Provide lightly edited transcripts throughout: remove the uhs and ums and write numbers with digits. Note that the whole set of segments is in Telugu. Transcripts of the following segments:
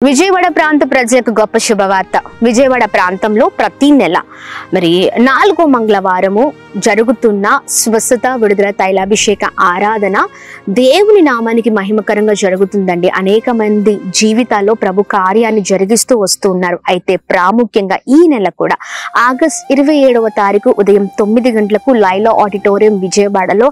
విజయవాడ ప్రాంత ప్రజలకు గొప్ప శుభవార్త. విజయవాడ ప్రాంతంలో ప్రతి నెల మరి 4వ మంగళవారము జరుగుతున్న స్వస్థత విడుదల తైలాభిషేక ఆరాధన దేవుని నామానికి మహిమకరంగా జరుగుతుందండి. అనేక మంది జీవితాల్లో ప్రభు కార్యాన్ని జరిగిస్తూ వస్తూ ఉన్నారు. అయితే ప్రాముఖ్యంగా ఈ నెల కూడా ఆగస్ట్ 27వ తారీఖు ఉదయం 9 గంటలకు లైలా ఆడిటోరియం విజయవాడలో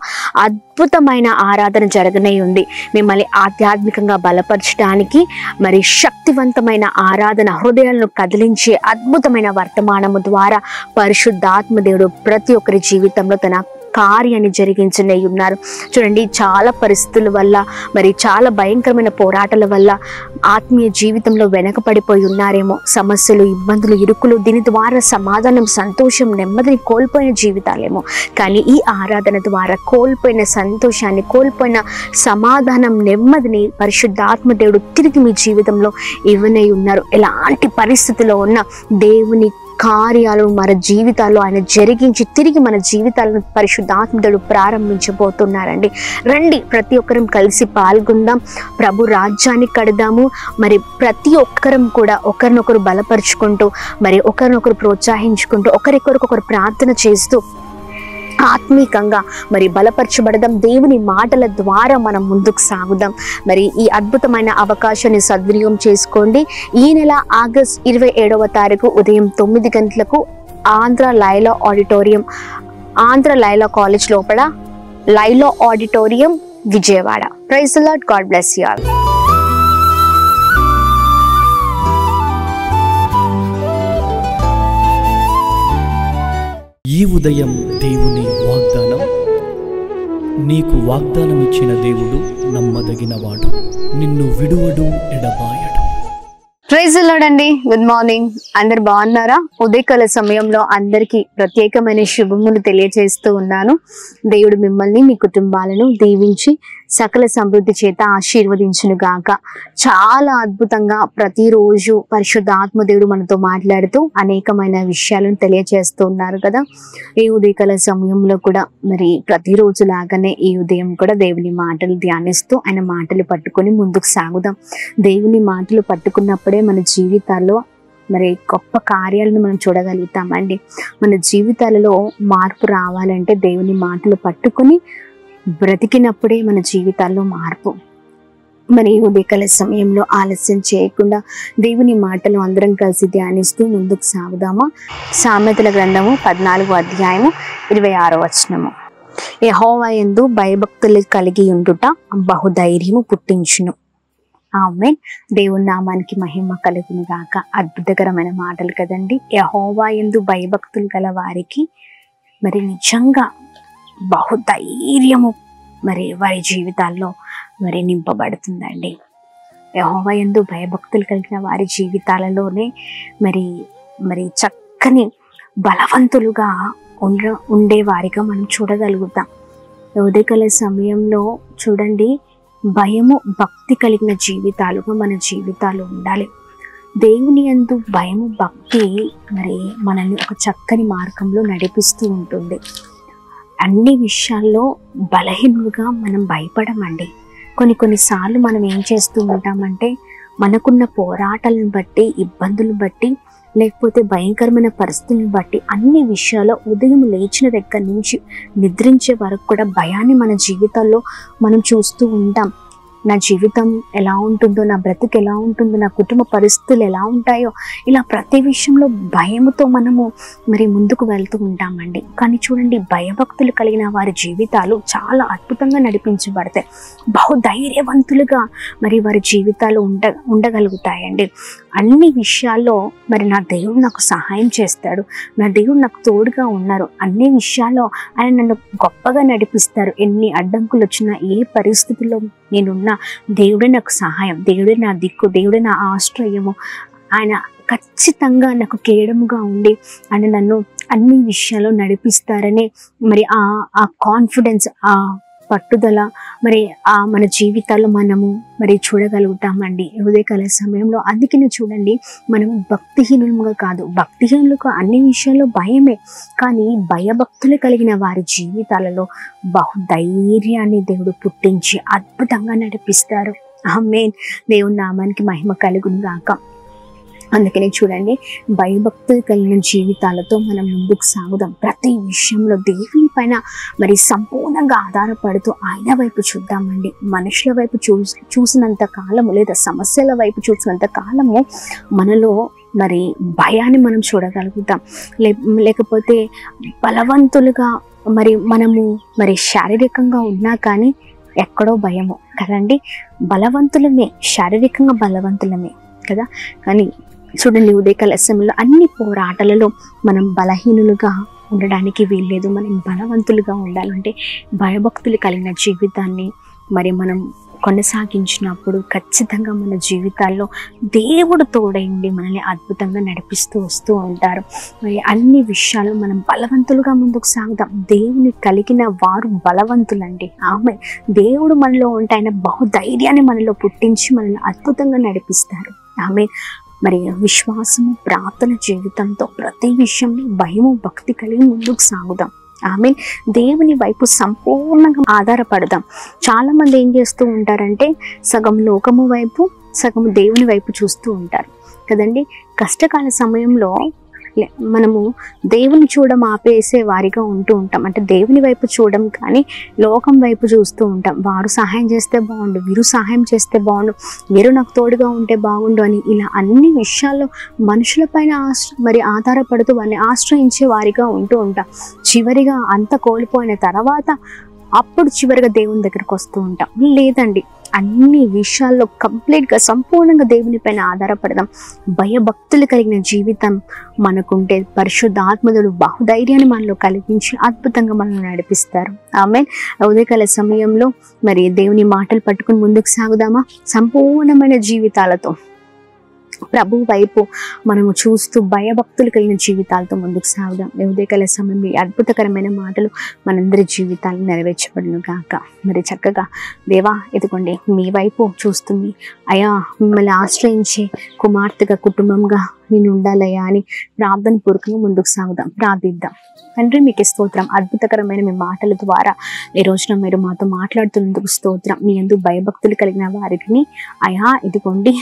అద్భుతమైన ఆరాధన జరగనే ఉంది. మిమ్మల్ని ఆధ్యాత్మికంగా బలపరచడానికి మరి శక్తివంతమైన ఆరాధన, హృదయాలను కదిలించే అద్భుతమైన వర్తమానము ద్వారా పరిశుద్ధాత్మ దేవుడు ప్రతి ఒక్కరి జీవితంలో తన కార్యాన్ని జరిగించనే ఉన్నారు. చూడండి, చాలా పరిస్థితుల వల్ల మరి చాలా భయంకరమైన పోరాటాల వల్ల ఆత్మీయ జీవితంలో వెనకపడిపోయి ఉన్నారేమో. సమస్యలు, ఇబ్బందులు, ఇరుకులు, దీని ద్వారా సమాధానం, సంతోషం, నెమ్మదిని కోల్పోయిన జీవితాలేమో. కానీ ఈ ఆరాధన ద్వారా కోల్పోయిన సంతోషాన్ని, కోల్పోయిన సమాధానం, నెమ్మదిని పరిశుద్ధాత్మ దేవుడు తిరిగి మీ జీవితంలో ఇవ్వనే ఉన్నారు. ఎలాంటి పరిస్థితిలో ఉన్న దేవుని కార్యాలు మన జీవితాల్లో ఆయన జరిగించి తిరిగి మన జీవితాలను పరిశుద్ధాత్మడు ప్రారంభించబోతున్నారండి. రండి, ప్రతి ఒక్కరం కలిసి పాల్గొందాం, ప్రభు రాజ్యాన్ని కడదాము. మరి ప్రతి ఒక్కరం కూడా ఒకరినొకరు బలపరుచుకుంటూ, మరి ఒకరినొకరు ప్రోత్సహించుకుంటూ, ఒకరికొకరు ప్రార్థన చేస్తూ ఆత్మీకంగా మరి బలపరచబడదాం. దేవుని మాటల ద్వారా మనం ముందుకు సాగుదాం. మరి ఈ అద్భుతమైన అవకాశాన్ని సద్వినియోగం చేసుకోండి. ఈ నెల ఆగస్ట్ 27వ తారీఖు ఉదయం 9 గంటలకు ఆంధ్ర లైలా కాలేజ్ లోపల Loyola auditorium Vijayawada. Praise the Lord. God bless you all. ఈ ఉదయం దేవుని వాగ్దానం. నీకు వాగ్దానం ఇచ్చిన దేవుడు నమ్మదగినవాడు, నిన్ను విడువడు, ఎడబాయడు. ప్రైజ్ ది లార్డ్ అండి. Good morning. అందరు బాగున్నారా? ఉదయకాల సమయంలో అందరికీ ప్రత్యేకమైన శుభములు తెలియజేస్తూ ఉన్నాను. దేవుడు మిమ్మల్ని, మీ కుటుంబాలను దీవించి సకల సమృద్ధి చేత ఆశీర్వదించును గాక. చాలా అద్భుతంగా ప్రతిరోజు పరిశుద్ధాత్మ దేవుడు మనతో మాట్లాడుతూ అనేకమైన విషయాలను తెలియజేస్తూ ఉన్నారు కదా. ఈ ఉదయకాల సమయంలో కూడా మరి ప్రతిరోజు లాగానే ఈ ఉదయం కూడా దేవుని మాటలు ధ్యానిస్తూ ఆయన మాటలు పట్టుకొని ముందుకు సాగుదాం. దేవుని మాటలు పట్టుకున్నప్పుడే మన జీవితాల్లో మరి గొప్ప కార్యాలను మనం చూడగలుగుతామండి. మన జీవితాలలో మార్పు రావాలంటే దేవుని మాటలు పట్టుకొని బ్రతికినప్పుడే మన జీవితాల్లో మార్పు. మరి ఉదయకాల సమయంలో ఆలస్యం చేయకుండా దేవుని మాటలు అందరం కలిసి ధ్యానిస్తూ ముందుకు సాగుదామా. సామెతల గ్రంథము 14వ అధ్యాయము 26వ వచనము. యెహోవా యందు భయభక్తులు కలిగి ఉండుట బహుధైర్యము పుట్టించును. ఆమేన్. దేవుని నామానికి మహిమ కలుగును గాక. అద్భుతకరమైన మాటలు కదండి. యెహోవా యందు భయభక్తులు గల వారికి మరి నిజంగా బహుధైర్యము మరి వారి జీవితాల్లో మరి నింపబడుతుందండి. యెహోవా యందు భయభక్తులు కలిగిన వారి జీవితాలలోనే మరి చక్కని బలవంతులుగా ఉండేవారిగా మనం చూడగలుగుతాం. ఉదయకాల సమయంలో చూడండి, భయము, భక్తి కలిగిన జీవితాలుగా మన జీవితాలు ఉండాలి. దేవుని యందు భయము, భక్తి మరి మనల్ని ఒక చక్కని మార్గంలో నడిపిస్తూ ఉంటుంది. అన్ని విషయాల్లో బలహీనులుగా మనం భయపడమండి. కొన్నిసార్లు మనం ఏం చేస్తూ ఉంటామంటే మనకున్న పోరాటాలను బట్టి, ఇబ్బందులను బట్టి, లేకపోతే భయంకరమైన పరిస్థితులను బట్టి అన్ని విషయాల్లో ఉదయం లేచిన దగ్గర నుంచి నిద్రించే వరకు కూడా భయాన్ని మన జీవితాల్లో మనం చూస్తూ ఉంటాం. నా జీవితం ఎలా ఉంటుందో, నా బ్రతుకు ఎలా ఉంటుందో, నా కుటుంబ పరిస్థితులు ఎలా ఉంటాయో, ఇలా ప్రతి విషయంలో భయముతో మనము మరి ముందుకు వెళ్తూ ఉంటామండి. కానీ చూడండి, భయభక్తులు కలిగిన వారి జీవితాలు చాలా అద్భుతంగా నడిపించబడతాయి. బహుధైర్యవంతులుగా మరి వారి జీవితాలు ఉండగలుగుతాయండి. అన్ని విషయాల్లో మరి నా దేవుడు నాకు సహాయం చేస్తాడు, నా దేవుడు నాకు తోడుగా ఉన్నారు, అన్ని విషయాల్లో ఆయన నన్ను గొప్పగా నడిపిస్తారు. ఎన్ని అడ్డంకులు వచ్చినా, ఏ పరిస్థితుల్లో నేనున్నా, దేవుడే నాకు సహాయం, దేవుడే నా దిక్కు, దేవుడే నా ఆశ్రయము, ఆయన ఖచ్చితంగా నాకు కేడముగా ఉండి ఆయన నన్ను అన్ని విషయాల్లో నడిపిస్తారని మరి ఆ కాన్ఫిడెన్స్, ఆ పట్టుదల మరి మన జీవితాల్లో మనము మరి చూడగలుగుతామండి ఉదయకాల సమయంలో. అందుకనే చూడండి, మనం భక్తిహీనులుగా కాదు, భక్తిహీనులకు అన్ని విషయాల్లో భయమే, కానీ భయభక్తులు కలిగిన వారి జీవితాలలో బహుధైర్యాన్ని దేవుడు పుట్టించి అద్భుతంగా నడిపిస్తారు. ఆమేన్. దేవుని నామానికి మహిమ కలుగును గాక. అందుకనే చూడండి, భయభక్తులు కలిగిన జీవితాలతో మనం ముందుకు సాగుదాం. ప్రతి విషయంలో దేవుని పైన మరి సంపూర్ణంగా ఆధారపడుతూ ఆయన వైపు చూద్దామండి. మనుషుల వైపు చూసినంత కాలము, లేదా సమస్యల వైపు చూసినంత కాలము మనలో మరి భయాన్ని మనం చూడగలుగుతాం. లేకపోతే బలవంతులుగా మనము శారీరకంగా ఉన్నా కానీ ఎక్కడో భయము కదండి. బలవంతులమే, శారీరకంగా బలవంతులమే కదా. కానీ చూడండి, ఉదయకాల సమయంలో అన్ని పోరాటాలలో మనం బలహీనులుగా ఉండడానికి వీల్లేదు. మనం బలవంతులుగా ఉండాలంటే భయభక్తులు కలిగిన జీవితాన్ని మనం కొనసాగించినప్పుడు ఖచ్చితంగా మన జీవితాల్లో దేవుడు తోడైండి మనల్ని అద్భుతంగా నడిపిస్తూ వస్తూ ఉంటారు. అన్ని విషయాలు మనం బలవంతులుగా ముందుకు సాగుదాం. దేవుని కలిగిన వారు బలవంతులండి. ఆమె దేవుడు మనలో ఉంటే ఆయన బహుధైర్యాన్ని మనలో పుట్టించి మనల్ని అద్భుతంగా నడిపిస్తారు. ఆమె విశ్వాసము, ప్రార్థన జీవితంతో ప్రతి విషయంలో భయము, భక్తి కలిగి ముందుకు సాగుదాం. ఆమె దేవుని వైపు సంపూర్ణంగా ఆధారపడదాం. చాలా మంది ఏం చేస్తూ ఉంటారంటే సగం లోకము వైపు, సగం దేవుని వైపు చూస్తూ ఉంటారు కదండి. కష్టకాల సమయంలో మనము దేవుని చూడడం ఆపేసే వారిగా ఉంటూ ఉంటాం. అంటే దేవుని వైపు చూడడం కానీ లోకం వైపు చూస్తూ ఉంటాం. వారు సహాయం చేస్తే బాగుండు, వీరు సహాయం చేస్తే బాగుండు, వీరు నాకు తోడుగా ఉంటే బాగుండు అని ఇలా అన్ని విషయాల్లో మనుషులపైన ఆధారపడుతూ వారిని ఆశ్రయించే వారిగా ఉంటూ ఉంటాం. చివరిగా అంత కోల్పోయిన తర్వాత అప్పుడు చివరిగా దేవుని దగ్గరికి వస్తూ ఉంటాం. లేదండి, అన్ని విషయాల్లో కంప్లీట్గా సంపూర్ణంగా దేవుని పైన ఆధారపడదాం. భయభక్తులు కలిగిన జీవితం మనకుంటే పరిశుద్ధాత్మదుడు బహుధైర్యాన్ని మనలో కలిగించి అద్భుతంగా మనల్ని నడిపిస్తారు. ఆమేన్. ఉదయకాల సమయంలో దేవుని మాటలు పట్టుకుని ముందుకు సాగుదామా? సంపూర్ణమైన జీవితాలతో ప్రభు వైపు మనము చూస్తూ భయభక్తులు కలిగిన జీవితాలతో ముందుకు సాగుదాం. ఉదయకాల సమయంలో అద్భుతకరమైన మాటలు మనందరి జీవితాలను నెరవేర్చబడును గాక. చక్కగా దేవా, ఎదుకోండి మీ వైపు చూస్తుంది అయా, మిమ్మల్ని ఆశ్రయించే కుమార్తెగా, కుటుంబంగా నేను ఉండాలయ్యా అని ప్రార్థన పూర్వకంగా ముందుకు సాగుదాం, ప్రార్థిద్దాం. తండ్రి, మీకు స్తోత్రం. అద్భుతకరమైన మీ మాటల ద్వారా ఈ రోజున మీరు మాతో మాట్లాడుతున్నందుకు స్తోత్రం. మీ యందు భయభక్తులు కలిగిన వారిని అయా ఇదిగోండి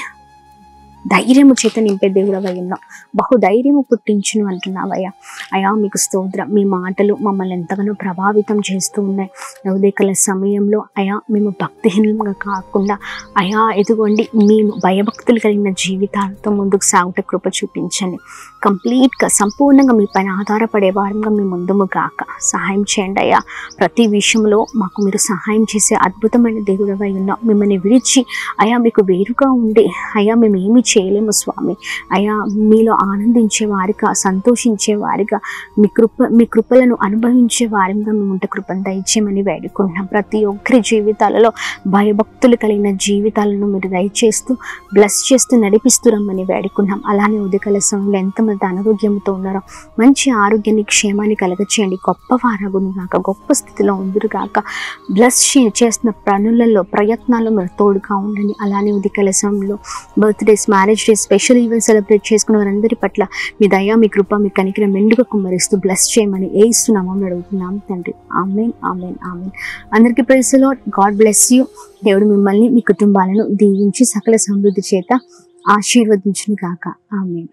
ధైర్యము చేత నింపే దేవుడవై ఉన్నావు, బహుధైర్యము పుట్టించును అంటున్నావయ్యా. అయా మీకు స్తోత్రం. మీ మాటలు మమ్మల్ని ఎంతగానో ప్రభావితం చేస్తూ ఉన్నాయి. ఉదయకాల సమయంలో అయా మేము భక్తిహీనంగా కాకుండా అయా ఎదుగోండి మేము భయభక్తులు కలిగిన జీవితాలతో ముందుకు సాగుట కృప చూపించండి. కంప్లీట్గా సంపూర్ణంగా మీ పైన ఆధారపడే వారంగా మీ ముందుము గాక సహాయం చేయండి అయ్యా. ప్రతి విషయంలో మాకు మీరు సహాయం చేసే అద్భుతమైన దేవుడవై ఉన్నావు. మిమ్మల్ని విడిచి అయా మీకు వేరుగా ఉండి అయా మేము ఏమి చేయలేము స్వామి. అయా మీలో ఆనందించే వారిగా, సంతోషించే వారిగా, మీ కృపలను అనుభవించే వారిగా మేము ఉంటే కృపను దయచేయమని వేడుకుంటున్నాం. ప్రతి ఒక్కరి జీవితాలలో భయభక్తులు కలిగిన జీవితాలను మీరు దయచేస్తూ బ్లెస్ చేస్తూ నడిపిస్తూ రమ్మని వేడుకున్నాం. అలానే ఉదయకాల సమయంలో ఎంతమంది అనారోగ్యంతో ఉన్నారో మంచి ఆరోగ్యాన్ని, క్షేమాన్ని కలగచేయండి. గొప్ప వారగును గాక, గొప్ప స్థితిలో ఉందిరు గాక. బ్లెస్ చేస్తున్న పనులలో, ప్రయత్నాల్లో మీరు తోడుగా ఉండండి. అలానే ఉదయకాల సమయంలో birthdays, marriage days, special event celebrate చేసుకున్న వారందరి పట్ల మీ దయ, మీ కృప, మీ కనికరం మెండుగా కుమ్మరిస్తూ బ్లెస్ చేయమని యేసునామములో అడుగుతున్నాం తండ్రి. ఆమేన్, ఆమేన్, ఆమేన్. అందరికీ praise the Lord. God bless you. దేవుడు మిమ్మల్ని, మీ కుటుంబాలను దీవించి సకల సమృద్ధి చేత ఆశీర్వదించును గాక. ఆమేన్.